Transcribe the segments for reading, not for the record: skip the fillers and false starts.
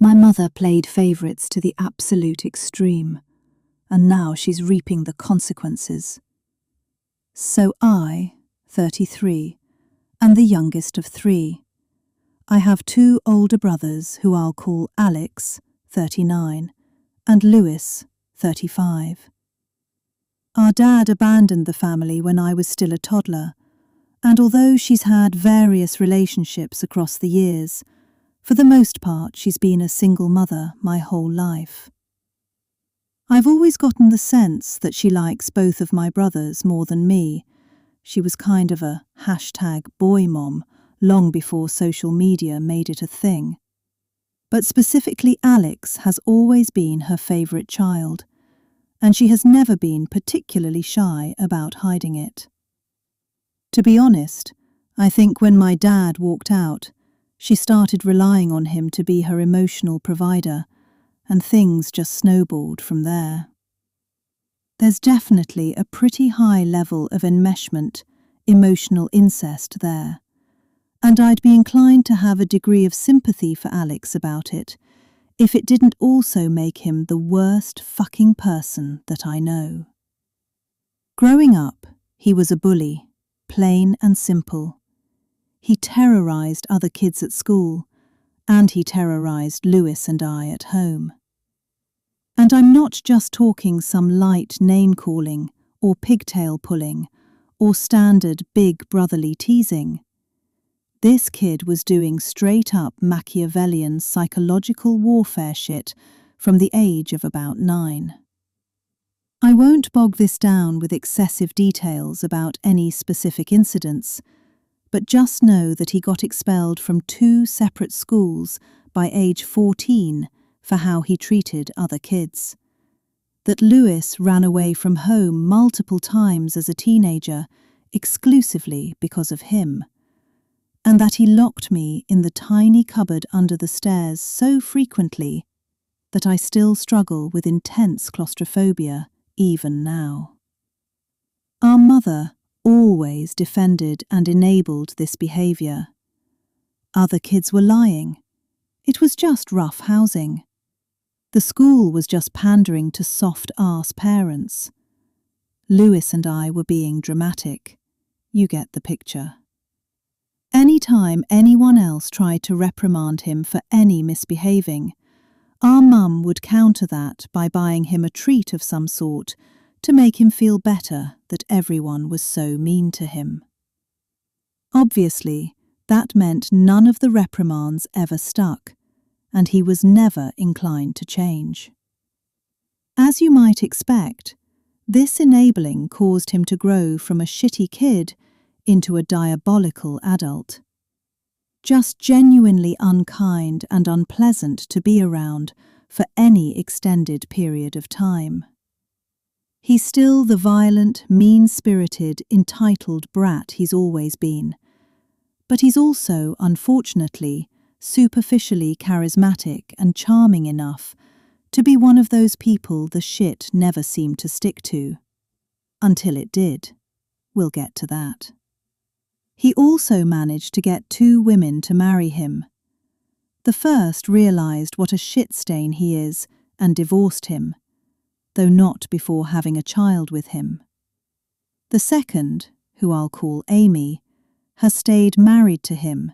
My mother played favourites to the absolute extreme, and now she's reaping the consequences. So I, 33, am the youngest of three. I have two older brothers who I'll call Alex, 39, and Lewis, 35. Our dad abandoned the family when I was still a toddler, and although she's had various relationships across the years, for the most part she's been a single mother my whole life. I've always gotten the sense that she likes both of my brothers more than me. She was kind of a #boy mom long before social media made it a thing. But specifically Alex has always been her favourite child, and she has never been particularly shy about hiding it. To be honest, I think when my dad walked out, she started relying on him to be her emotional provider, and things just snowballed from there. There's definitely a pretty high level of enmeshment, emotional incest there, and I'd be inclined to have a degree of sympathy for Alex about it, if it didn't also make him the worst fucking person that I know. Growing up, he was a bully, plain and simple. He terrorised other kids at school, and he terrorised Lewis and I at home. And I'm not just talking some light name-calling or pigtail pulling or standard big brotherly teasing. This kid was doing straight-up Machiavellian psychological warfare shit from the age of about 9. I won't bog this down with excessive details about any specific incidents, but just know that he got expelled from 2 separate schools by age 14 for how he treated other kids. That Lewis ran away from home multiple times as a teenager exclusively because of him, and that he locked me in the tiny cupboard under the stairs so frequently that I still struggle with intense claustrophobia even now. Our mother always defended and enabled this behaviour. Other kids were lying. It was just rough housing. The school was just pandering to soft-ass parents. Lewis and I were being dramatic. You get the picture. Any time anyone else tried to reprimand him for any misbehaving, our mum would counter that by buying him a treat of some sort to make him feel better that everyone was so mean to him. Obviously, that meant none of the reprimands ever stuck, and he was never inclined to change. As you might expect, this enabling caused him to grow from a shitty kid into a diabolical adult. Just genuinely unkind and unpleasant to be around for any extended period of time. He's still the violent, mean-spirited, entitled brat he's always been, but he's also, unfortunately, superficially charismatic and charming enough to be one of those people the shit never seemed to stick to. Until it did. We'll get to that. He also managed to get 2 women to marry him. The first realised what a shit stain he is and divorced him, though not before having a child with him. The second, who I'll call Amy, has stayed married to him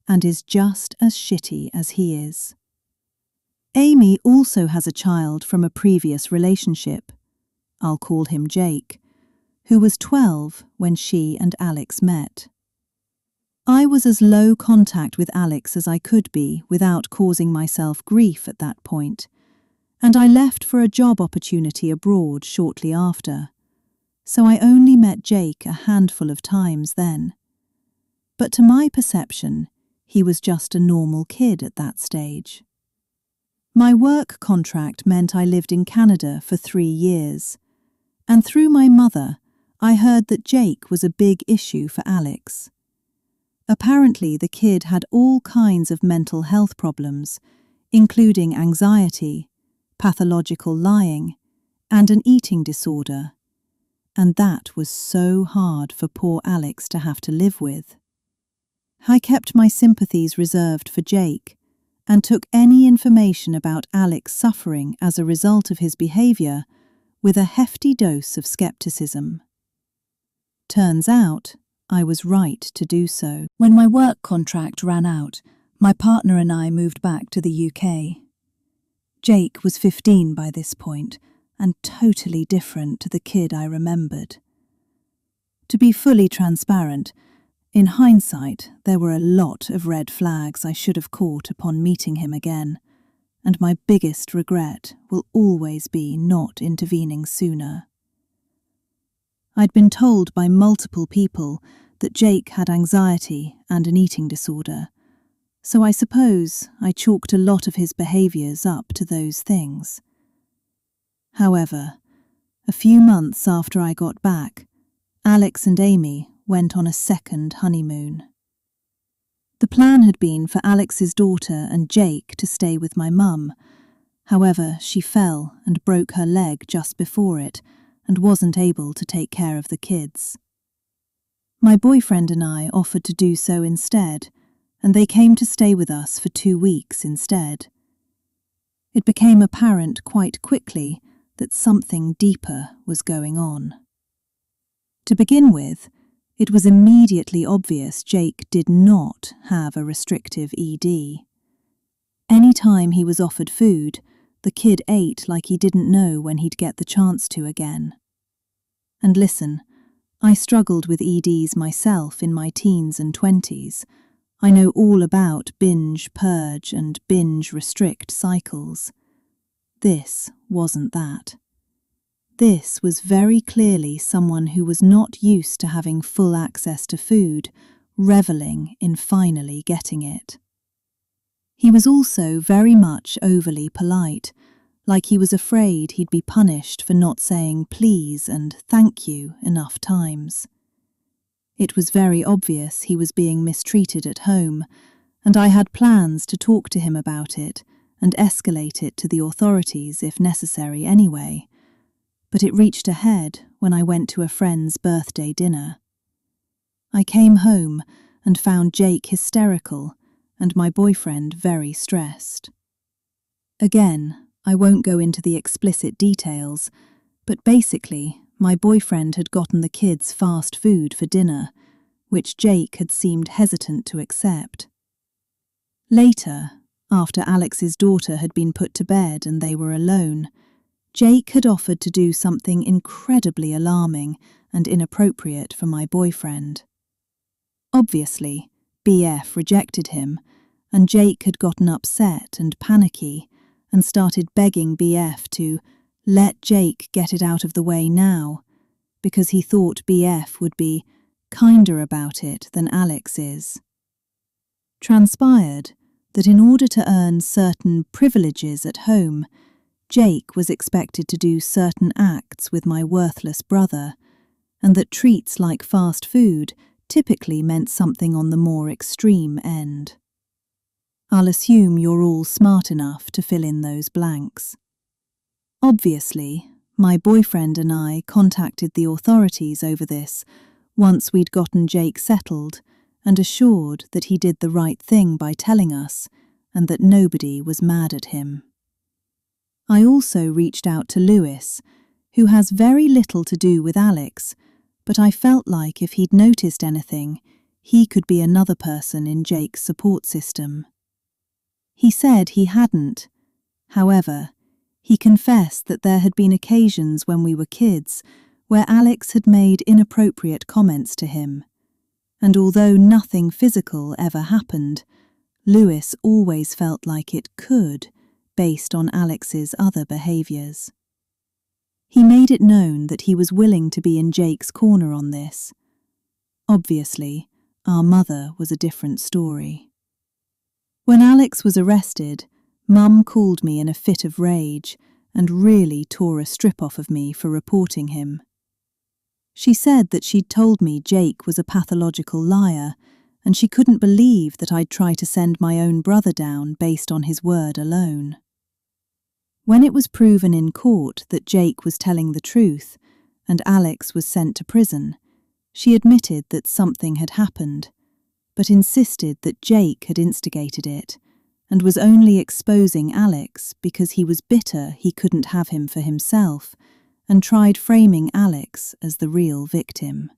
and is just as shitty as he is. Amy also has a child from a previous relationship. I'll call him Jake, who was 12 when she and Alex met. I was as low contact with Alex as I could be without causing myself grief at that point, and I left for a job opportunity abroad shortly after, so I only met Jake a handful of times then. But to my perception, he was just a normal kid at that stage. My work contract meant I lived in Canada for 3 years, and through my mother, I heard that Jake was a big issue for Alex. Apparently, the kid had all kinds of mental health problems, including anxiety, pathological lying, and an eating disorder, and that was so hard for poor Alex to have to live with. I kept my sympathies reserved for Jake, and took any information about Alex suffering as a result of his behavior with a hefty dose of skepticism. Turns out, I was right to do so. When my work contract ran out, my partner and I moved back to the UK. Jake was 15 by this point, and totally different to the kid I remembered. To be fully transparent, in hindsight, there were a lot of red flags I should have caught upon meeting him again, and my biggest regret will always be not intervening sooner. I'd been told by multiple people that Jake had anxiety and an eating disorder, so I suppose I chalked a lot of his behaviours up to those things. However, a few months after I got back, Alex and Amy went on a second honeymoon. The plan had been for Alex's daughter and Jake to stay with my mum. However, she fell and broke her leg just before it and wasn't able to take care of the kids. My boyfriend and I offered to do so instead, and they came to stay with us for 2 weeks instead. It became apparent quite quickly that something deeper was going on. To begin with, it was immediately obvious Jake did not have a restrictive ED. Any time he was offered food, the kid ate like he didn't know when he'd get the chance to again. And listen, I struggled with EDs myself in my teens and 20s. I know all about binge, purge, and binge restrict cycles. This wasn't that. This was very clearly someone who was not used to having full access to food, reveling in finally getting it. He was also very much overly polite, like he was afraid he'd be punished for not saying please and thank you enough times. It was very obvious he was being mistreated at home, and I had plans to talk to him about it and escalate it to the authorities if necessary anyway. But it reached a head when I went to a friend's birthday dinner. I came home and found Jake hysterical and my boyfriend very stressed. Again, I won't go into the explicit details, but basically, my boyfriend had gotten the kids fast food for dinner, which Jake had seemed hesitant to accept. Later, after Alex's daughter had been put to bed and they were alone, Jake had offered to do something incredibly alarming and inappropriate for my boyfriend. Obviously, BF rejected him, and Jake had gotten upset and panicky and started begging BF to let Jake get it out of the way now, because he thought BF would be kinder about it than Alex is. Transpired that in order to earn certain privileges at home, Jake was expected to do certain acts with my worthless brother, and that treats like fast food typically meant something on the more extreme end. I'll assume you're all smart enough to fill in those blanks. Obviously, my boyfriend and I contacted the authorities over this once we'd gotten Jake settled and assured that he did the right thing by telling us and that nobody was mad at him. I also reached out to Lewis, who has very little to do with Alex, but I felt like if he'd noticed anything, he could be another person in Jake's support system. He said he hadn't. However, he confessed that there had been occasions when we were kids where Alex had made inappropriate comments to him, and although nothing physical ever happened, Lewis always felt like it could, based on Alex's other behaviours. He made it known that he was willing to be in Jake's corner on this. Obviously, our mother was a different story. When Alex was arrested, Mum called me in a fit of rage and really tore a strip off of me for reporting him. She said that she'd told me Jake was a pathological liar, and she couldn't believe that I'd try to send my own brother down based on his word alone. When it was proven in court that Jake was telling the truth, and Alex was sent to prison, she admitted that something had happened, but insisted that Jake had instigated it, and was only exposing Alex because he was bitter he couldn't have him for himself, and tried framing Alex as the real victim.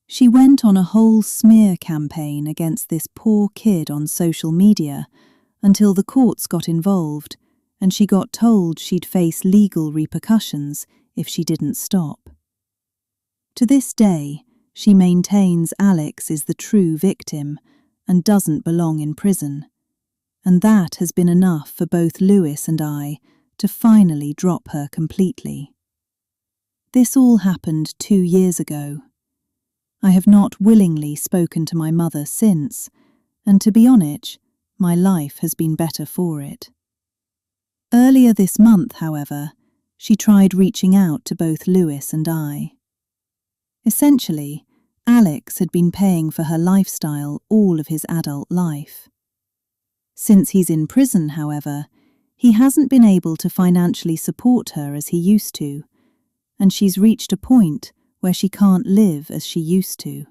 She went on a whole smear campaign against this poor kid on social media until the courts got involved and she got told she'd face legal repercussions if she didn't stop. To this day, she maintains Alex is the true victim and doesn't belong in prison, and that has been enough for both Lewis and I to finally drop her completely. This all happened 2 years ago. I have not willingly spoken to my mother since, and to be honest, my life has been better for it. Earlier this month, however, she tried reaching out to both Lewis and I. Essentially, Alex had been paying for her lifestyle all of his adult life. Since he's in prison, however, he hasn't been able to financially support her as he used to, and she's reached a point where she can't live as she used to.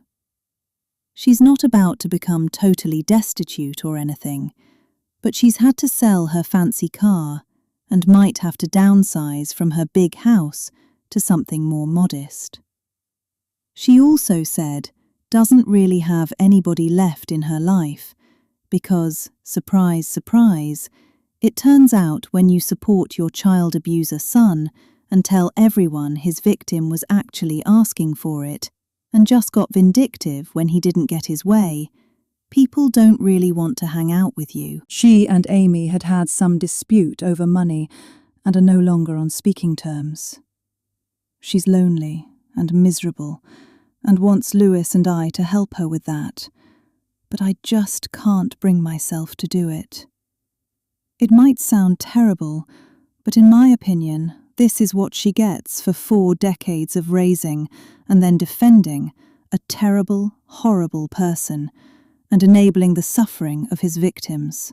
She's not about to become totally destitute or anything, but she's had to sell her fancy car and might have to downsize from her big house to something more modest. She also said doesn't really have anybody left in her life because, surprise, surprise, it turns out when you support your child abuser son and tell everyone his victim was actually asking for it and just got vindictive when he didn't get his way, people don't really want to hang out with you. She and Amy had had some dispute over money and are no longer on speaking terms. She's lonely and miserable and wants Lewis and I to help her with that, but I just can't bring myself to do it. It might sound terrible, but in my opinion, this is what she gets for 4 decades of raising and then defending a terrible, horrible person and enabling the suffering of his victims.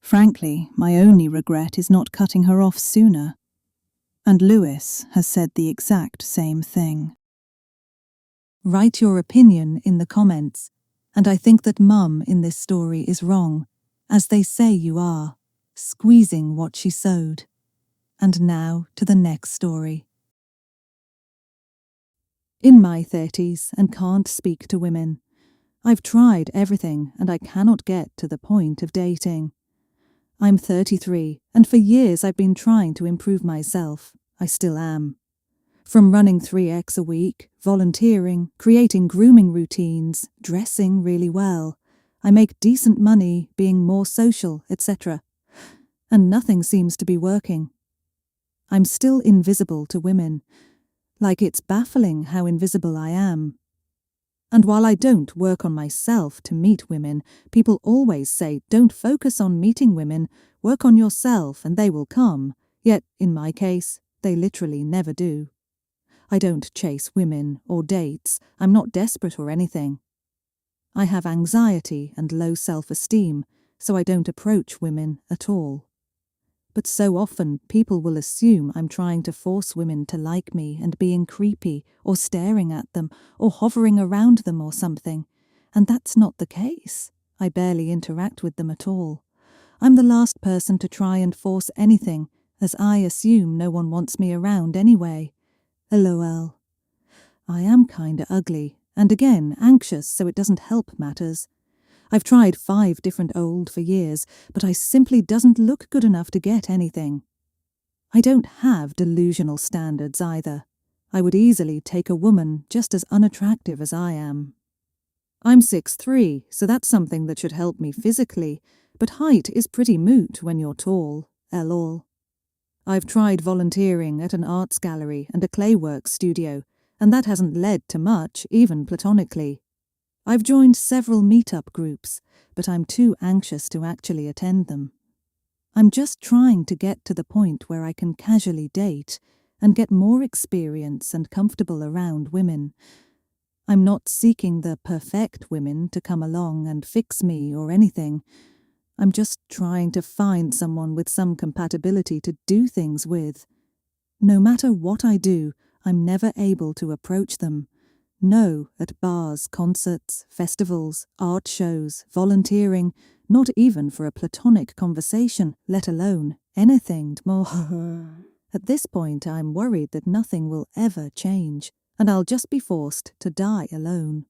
Frankly, my only regret is not cutting her off sooner. And Lewis has said the exact same thing. Write your opinion in the comments, and I think that Mum in this story is wrong, as they say you are, squeezing what she sowed. And now to the next story. In my 30s and can't speak to women. I've tried everything and I cannot get to the point of dating. I'm 33 and for years I've been trying to improve myself. I still am. From running 3x a week, volunteering, creating grooming routines, dressing really well. I make decent money, being more social, etc. And nothing seems to be working. I'm still invisible to women. Like it's baffling how invisible I am. And while I don't work on myself to meet women, people always say don't focus on meeting women, work on yourself and they will come. Yet, in my case, they literally never do. I don't chase women or dates. I'm not desperate or anything. I have anxiety and low self-esteem, so I don't approach women at all. But so often people will assume I'm trying to force women to like me and being creepy or staring at them or hovering around them or something. And that's not the case. I barely interact with them at all. I'm the last person to try and force anything, as I assume no one wants me around anyway. LOL. I am kinda ugly, and again anxious, so it doesn't help matters. I've tried 5 different old for years, but I simply doesn't look good enough to get anything. I don't have delusional standards either. I would easily take a woman just as unattractive as I am. I'm 6'3", so that's something that should help me physically, but height is pretty moot when you're tall, lol. I've tried volunteering at an arts gallery and a claywork studio, and that hasn't led to much, even platonically. I've joined several meetup groups, but I'm too anxious to actually attend them. I'm just trying to get to the point where I can casually date and get more experience and comfortable around women. I'm not seeking the perfect women to come along and fix me or anything. I'm just trying to find someone with some compatibility to do things with. No matter what I do, I'm never able to approach them. No at bars, concerts, festivals, art shows, volunteering, not even for a platonic conversation, let alone anything more. At this point, I'm worried that nothing will ever change, and I'll just be forced to die alone.